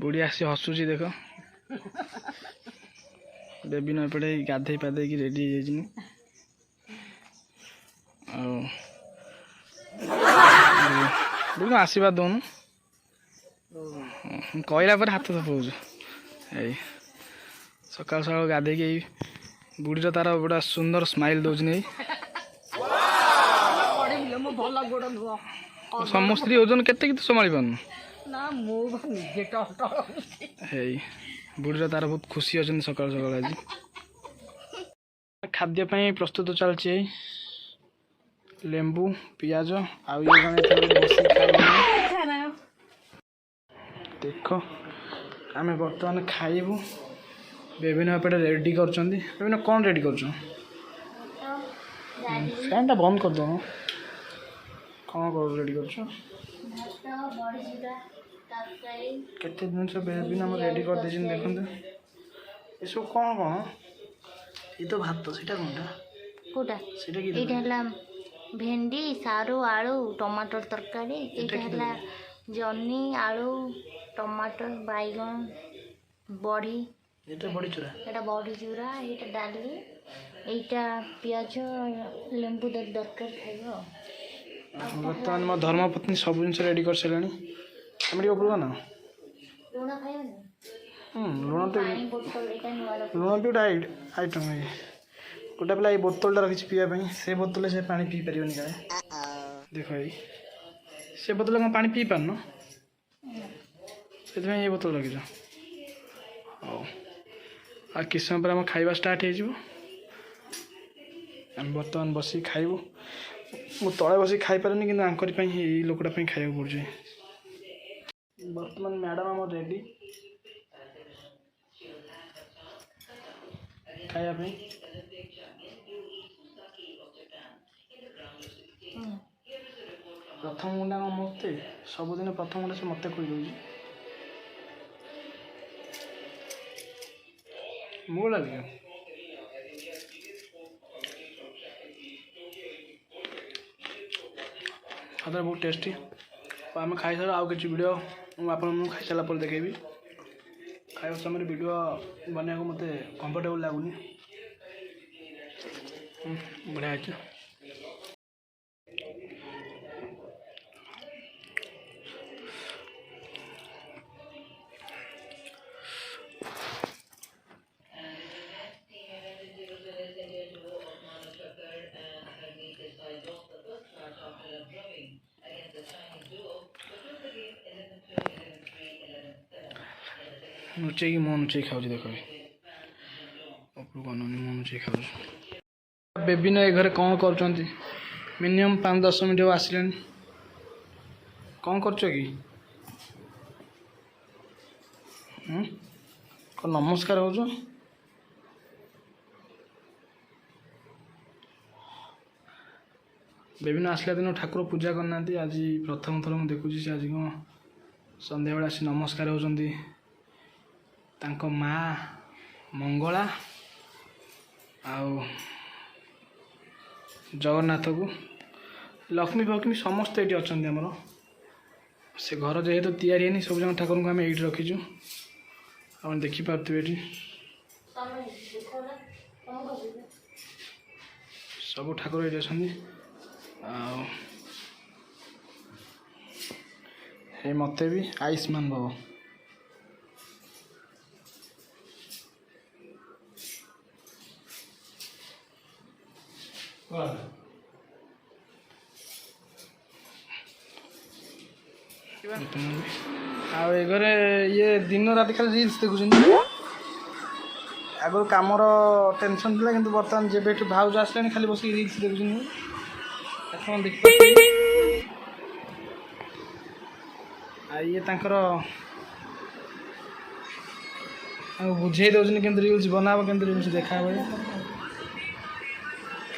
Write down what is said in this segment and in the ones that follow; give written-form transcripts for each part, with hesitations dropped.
बुढ़ी आसी हसुची देख बेबी न पड़े गाधे पाधे की रेडी बुढ़ी आशीर्वाद दौन कहला पर हाथ थपौच सकाल सकाल गाधे बुढ़ीर तार गोटा सुंदर स्माइल दौच नहीं समस्त ओजन केते संभाली पारन बुढ़ीर तार बहुत खुशी अच्छा सकाल सकाल आज खाद्य प्रस्तुत चलती लेंबू पियाज देख आम बर्तमान खाइबू बेबिन एपटे रेडी कर कौन रेडी कर फैन टा बंद कर दो कौन कर रेडी कर केते दिन से बेबिन हम रेडी कर दे देखते ये सब कौन कौन ये तो भात सीटा कोटा सीटा की एटा भेंडी सारू आलू टमाटर तरकारी एटा जन्नी आलू टमाटर बैगन बड़ी एटा बड़ी चूरा एटा डाली एटा पियाज लेंबू दरकार खाइबो बर्तमान मो धर्मपत्नी सब जिन रेडी कर सारे ऊपर ना लुण खाइबो लुण तो लुण भी गोटे आइटम है गोटे पिला बोतल रखी पीवाई से बोतल से पानी पी पार क्या देख ये से बोतल कौन पानी पी पारन से ये बोतल रखीच हाँ आ कि समय पर आम खाइबा स्टार्ट हो बर्तमान बस खाइबू मु तले बस खाई पारे कि आंकरी लोकटा खाया पड़े बर्तमान मैडम आम रेडी खायापी प्रथम मुंडा मत सबुदिन प्रथम मुंडा से मत खुद मुँह लगे खादा बहुत टेस्टी आम खाई सारा आउ कि वीडियो मुझे खाई सारा पर देखेबी खाଇବା समय वीडियो बना मत कंफर्टेबल लगुनि बढ़िया अच्छे नुचे की मुँह नुचे खाऊ देख मुँह नुचे खाऊ बेबी ने घर कौन कर मिनिमम 5-10 मिनट आसिले कौन कर कि नमस्कार हो बेबी आसला दिन ठाकुर पूजा करना आज प्रथम थर मुझे देखुची आज कौन संध्या बेला आसी नमस्कार होती तांको माँ मंगला आउ जगन्नाथ को लक्ष्मी फक्ष्मी समस्त ये अच्छा आमर से घर जेहेतु तैयारी है सब जन ठाकुर को आम ये रखीचु आप देखिपे ये सब ठाकुर ये अच्छा मत भी आयुष्मान भव घरे ये दिन रात खाली रील्स देखुं आगर कमर टेंशन था कि बर्तमान जब भाज आसला खाली बस रील्स देखुं ये बुझे दौन के रील्स बनाब के रील्स देखा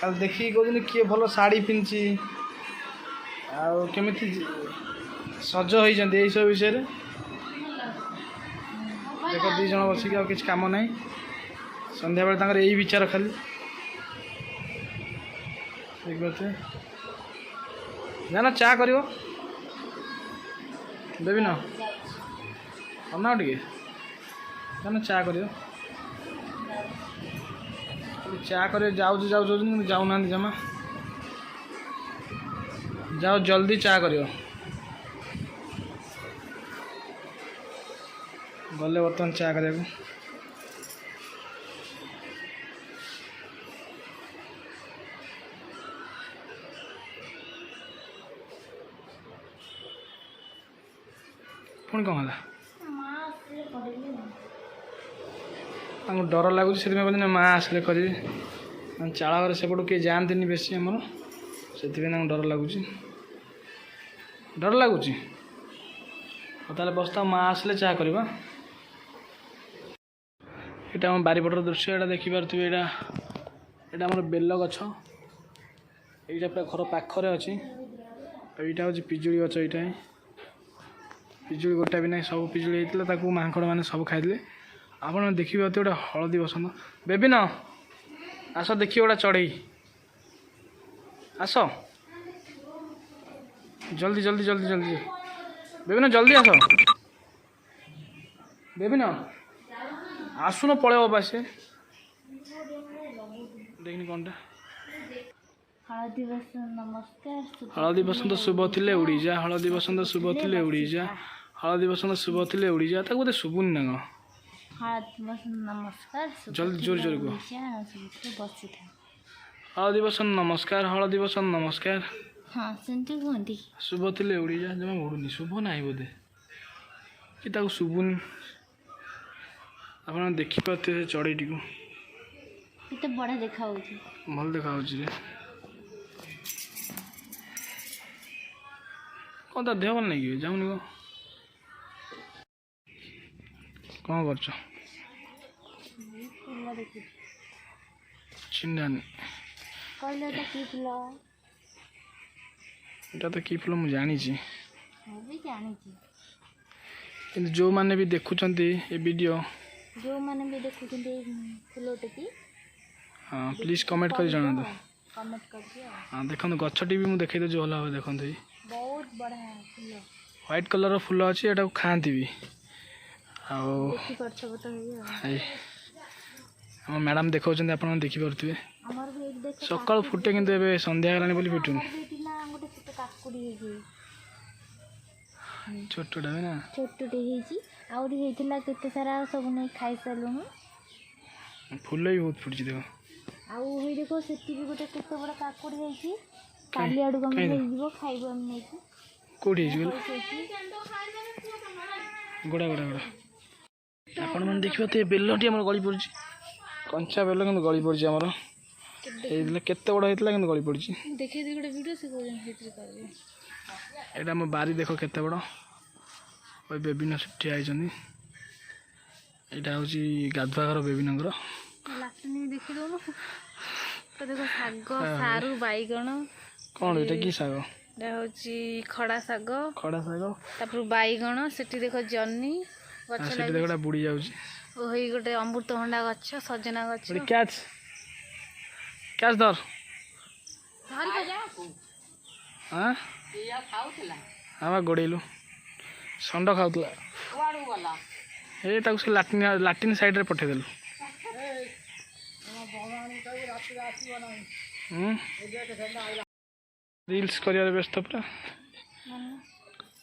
कल देखिए कहते किए भल शाढ़ी पिंधि आमी सज होती यही सब विषय देख दी जन बसिक आ किसी कम ना संध्या बेले यही विचार खाली देख पारे जाना चा कर बेबी न ଅନାଅ ଟିକେ ମାନେ ଚା କରିବ ଚା କରିବ ଯାଉଛୁ କିନ୍ତୁ ଯାଉନାହାନ୍ତି ଜମା ଯାଅ ଜଲ୍ଦି ଚା କରିବ ଗଲେ ବର୍ତ୍ତମାନ ଚା କରିବାକୁ ପୁଣି କ'ଣ ହେଲା ତାଙ୍କୁ ଡର ଲାଗୁଛି ସେଥିପାଇଁ କହୁଛନ୍ତି ମା ଆସିଲେ କରିବେ ଚାଳ ଘରେ ସେପଟୁ କିଏ ଯାଆନ୍ତିନି ବେଶୀ ଆମର ସେଥିପାଇଁ ତାଙ୍କୁ ଡର ଲାଗୁଛି ହଉ ତାହେଲେ ବସ୍ତା ମା ଆସିଲେ ଚାହା କରିବା ଏଇଟା ଆମ ବାରିପଟର ଦୃଶ୍ୟ ଏଇଟା ଦେଖିପାରୁଥିବେ ଏଇଟା ଆମର ବେଲ ଗଛ ଏଇଟା ପୁରା ଘର ପାଖରେ ଅଛି ଏଇଟା ହେଉଛି ପିଜୁଳି ଗଛ ଏଇଟା ପିଜୁଳି ଗୋଟା ବି ନାହିଁ ସବୁ ପିଜୁଳି ହେଇଥିଲା ତାକୁ ମାଙ୍କଡ଼ ମାନେ ସବୁ ଖାଇଥିଲେ ଆପଣ ଦେଖିପାରୁଥିବେ ଗୋଟେ ହଳଦୀ ବସନ୍ତ ବେବିନ ଆସ ଦେଖିବ ଗୋଟେ ଚଢ଼େଇ ଆସ ଜଲ୍ଦି ବେବିନ ଜଲ୍ଦି ଆସ ବେବିନ ଆସୁନ ପଳେଇବ ବା ସେ ଦେଖିନି କ'ଣଟା ହଳଦୀ ବସନ୍ତ ଶୁଭ ଥିଲେ ଉଡ଼ିଯା ହଳଦୀ ବସନ୍ତ ଶୁଭ ଥିଲେ ଉଡ଼ିଯା ହଳଦୀ ବସନ୍ତ ଶୁଭ ଥିଲେ ଉଡ଼ିଯା ତାକୁ ବୋଧେ ଶୁଭୁନି ନା କ'ଣ ଜଲ୍ଦି ଜୋର କୁହ ହଳଦୀ ବସନ୍ତ ନମସ୍କାର ହଁ ସେମିତି କୁହନ୍ତି ଶୁଭ ଥିଲେ ଉଡ଼ିଯା ଜମା ଉଡ଼ୁନି ଶୁଭ ନାହିଁ ବୋଧେ କି ତାକୁ ଶୁଭୁନି ଆପଣ ଦେଖିପାରୁଥିବେ ସେ ଚଢ଼େଇଟିକୁ କେତେ ବଢ଼ିଆ ଦେଖାଯାଉଛି ଭଲ ଦେଖାଯାଉଛି ରେ କ'ଣ ତା ଦେହ ଭଲ ନାହିଁ କି ଯାଉନି କ'ଣ କରୁଛ ଚିହ୍ନାନି ଏଇଟା ତ କି ଫୁଲ ମୁଁ ଜାଣିଛି କିନ୍ତୁ ଯେଉଁମାନେ ବି ଦେଖୁଛନ୍ତି ଏ ଭିଡ଼ିଓ ହଁ ପ୍ଲିଜ୍ କମେଣ୍ଟ କରି ଜଣାନ୍ତୁ ହଁ ଦେଖନ୍ତୁ ଗଛଟି ବି ମୁଁ ଦେଖେଇ ଦେଉଛି ଭଲ ଭାବେ ଦେଖନ୍ତୁ ଏଇ ବହୁତ ବଢ଼ିଆ ଫୁଲ ହ୍ୱାଇଟ୍ କଲର୍ର ଫୁଲ ଅଛି ଏଟାକୁ ଖାଆନ୍ତି ବି ଆଉ ଏଇ ଆମ ମ୍ୟାଡ଼ାମ୍ ଦେଖାଉଛନ୍ତି ଆପଣ ଦେଖିପାରୁଥିବେ ସକାଳୁ ଫୁଟେ କିନ୍ତୁ ଏବେ ସନ୍ଧ୍ୟା ହେଲାଣି ବୋଲି ଫୁଟୁନି ଛୋଟଟା ବି ନା ଛୋଟଟେ ହେଇଛି ଆହୁରି ହେଇଥିଲା କେତେ ସାରା ସବୁ ନେଇ ଖାଇସାରିଲୁଣି ଫୁଲ ବି ବହୁତ ଫୁଟିଛି ଦେଖ ଆଉ ହେଇ ଦେଖ ସେଠି ବି ଗୋଟେ କେତେ ବଡ଼ କାକୁଡ଼ି ହେଇଛି କାଲି ଆଡ଼କୁ ଆମେ ହେଇଯିବ ଖାଇବୁ ଆମେ ନେଇକି କେଉଁଠି ହେଇଛି ଗୋଡ଼ା ଆପଣମାନେ ଦେଖିପାରୁଥିବେ ବେଲଟି ଆମର ଗଳି ପଡ଼ିଛି କଞ୍ଚା ବେଲ କିନ୍ତୁ ଗଳି ପଡ଼ିଛି ଆମର ହେଇଥିଲା କେତେ ବଡ଼ ହେଇଥିଲା କିନ୍ତୁ ଗଳି ପଡ଼ିଛି ଏଇଟା ଆମ ବାରି ଦେଖ କେତେ ବଡ଼ ওই বেবিন ଠିଆ ହେଇଛନ୍ତି ଏଇଟା ହେଉଛି ଗାଧୁଆ ଘର ବେବିନଙ୍କର ଶାଗ ସାରୁ ବାଇଗଣ କ'ଣ ଏଇଟା କି ଶାଗ ଏଇଟା ହେଉଛି ଖଡ଼ା ଶାଗ ତାପରେ ବାଇଗଣ ସେଠି ଦେଖ ଜହ୍ନି ଗଛ ସେଠି ଦେଖ ଗୋଟେ ବୁଡ଼ି ଯାଉଛି ଓ ହେଇ ଗୋଟେ ଅମୃତଭଣ୍ଡା ଗଛ ସଜନା ଗଛ କ୍ୟାଚ୍ ଧର ଆମେ ଗୋଡ଼େଇଲୁ ଷଣ୍ଢ ଖାଉଥିଲା ଏ ତାକୁ ସେ ଲାଟିନ୍ ସାଇଡ଼୍ରେ ପଠେଇଦେଲୁ ରିଲ୍ସ କରିବାରେ ବ୍ୟସ୍ତ ପୁରା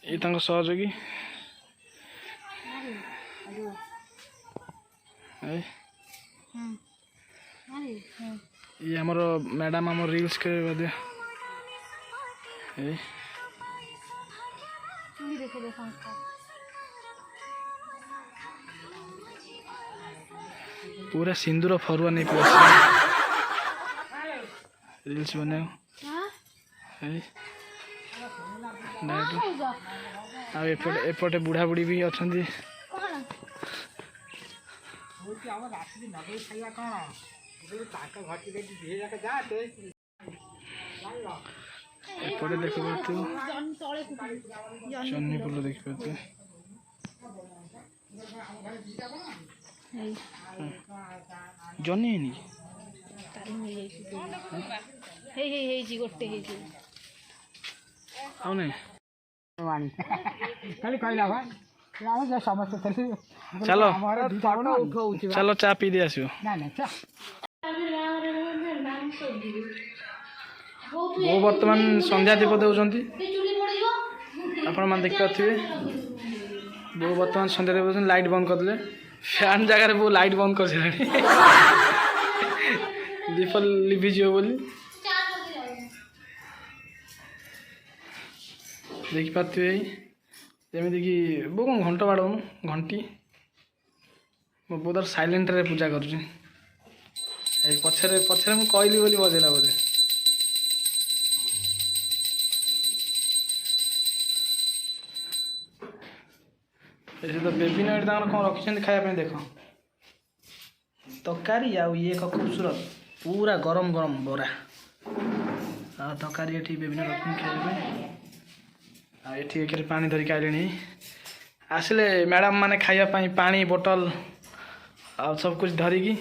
ଏଇ ତାଙ୍କ ସହଯୋଗୀ ଇଏ ଆମର ମ୍ୟାଡ଼ାମ୍ ଆମର ରିଲ୍ସ କରିବେ ବୋଧେ ଏଇ पूरा सिंदूर फरुआ नहीं पड़ा रील्स बनाओ एपटे बुढ़ा बुढ़ी भी अच्छा एपटे देख जन्नी फुल देख पाते जन्नी है नहीं खाली कहला ସମସ୍ତେ चलो ଉଠଉଛି चलो चा पी दे आसो ନା ନା ଚା वो बर्तमान संध्या दीप देउछंती आपण मान देख पाथिबे वो बर्तमान संध्या दीप देउछन लाइट बंद कर दिले फैन जगह रे वो लाइट बंद कर छलानी दीप लिभि जियो बोली देख पाथिबे जेମିତି कि वो कौन घंटा बाड़ घंटी मो बोधर साइलेंट रे पूजा करुଛି ए पछरे पछरे मु कहली बोली बजेला बोले ये तो बेबी नाइट तांकर कौन रखिछन खाया पे देखो तकारी आ ये एक खूबसूरत पूरा गरम गरम बोरा आ तकारी एठी बेबी नाइट रखिन खाइबे आ एठी एकरे पानी धरि खाइलेनी आसले मैडम माने खाया पाई पानी बोतल आ सब कुछ धरी की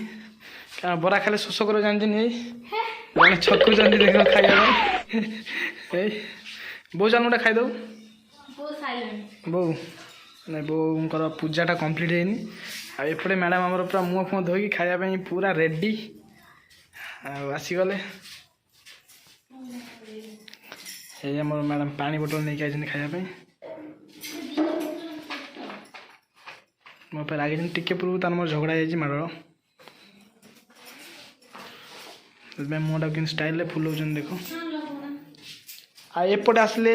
क्या बोरा खाले शोष कर जानते नहीं मैंने छकु जानते देखो खाया ए बो जान मोटा खाई दो बो नहीं बो उनकर पूजाटा कंप्लीट हैनी आ एपटे मैडम हमर पूरा मुंह फुह धोई खाया पाई पूरा रेडी आसी गले ए हमर मैडम पानी बोतल नहीं खाई खाया पाई मो पे लागे टिके पूर्व तार मोर झगड़ा जाइए माड़ मुँहटा कि स्टाइल फुल देखो आ एपटे आसले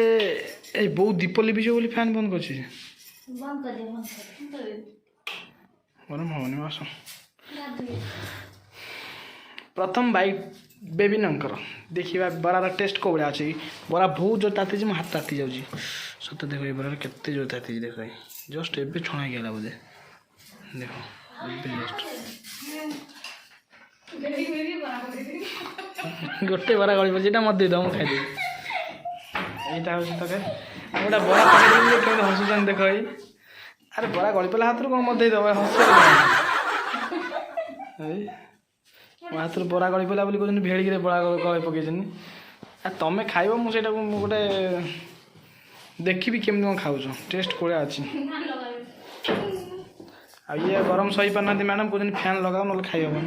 बहुत दीप लिभिज बोली फैन बंद कर गरम हेनी आस प्रथम बाइट बेबी नंकर देखा बरार टेस्ट कौ भाया अच्छे बरा बहुत जोर ताती मो हाथ ताती जाऊँगी सत देख ये बरार केते जोर ताती देख जस्ट एवं छणा गला बोधे देखो जस्ट गोटे बरा गली पड़े मत दे दो खाई यहाँ हूँ तो गोटे बरा पकड़ हसुन देख अरे बरा गली पड़ा हाथ कौन मत दे दो हस मो हाथ बरा गली पड़ा बोली कहते भेड़िक बड़ा गली पकई तुम्हें खाइब मुझे गोटे देखी केमी कौन खाऊ टेस्ट कौड़ा अच्छी आ ये गरम सही पार ना मैडम कहते फैन लगाओ ना खाई हेबन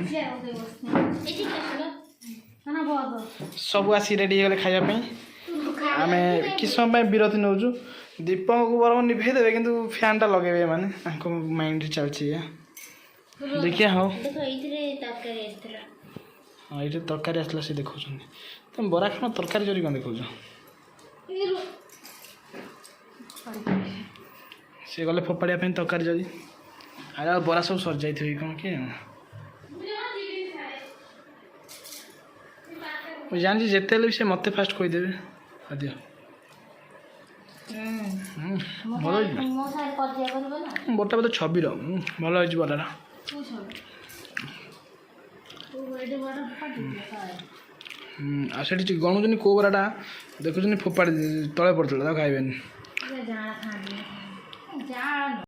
सब आसी रेडी हो खायापी आम कि समय विरति नौ दीप को बरम निभे देवे कि फैनटा लगे माने माइंड चलती देखिए हाँ हाँ ये तरकारी आसला से देखो तुम बरा खाना तरकारी जरी कौन देखो सी गले फोपाड़िया तरकारी जरी अरे बरा सब सर जाइए कौन कि मुझे जानी जिते भी से मत फास्ट कहीदेवे आदि बटा बोधे 26 भल हो बराटा से गणुचनी कौ बराटा देखुन फोपाड़ी तले पड़ता खाइबेनि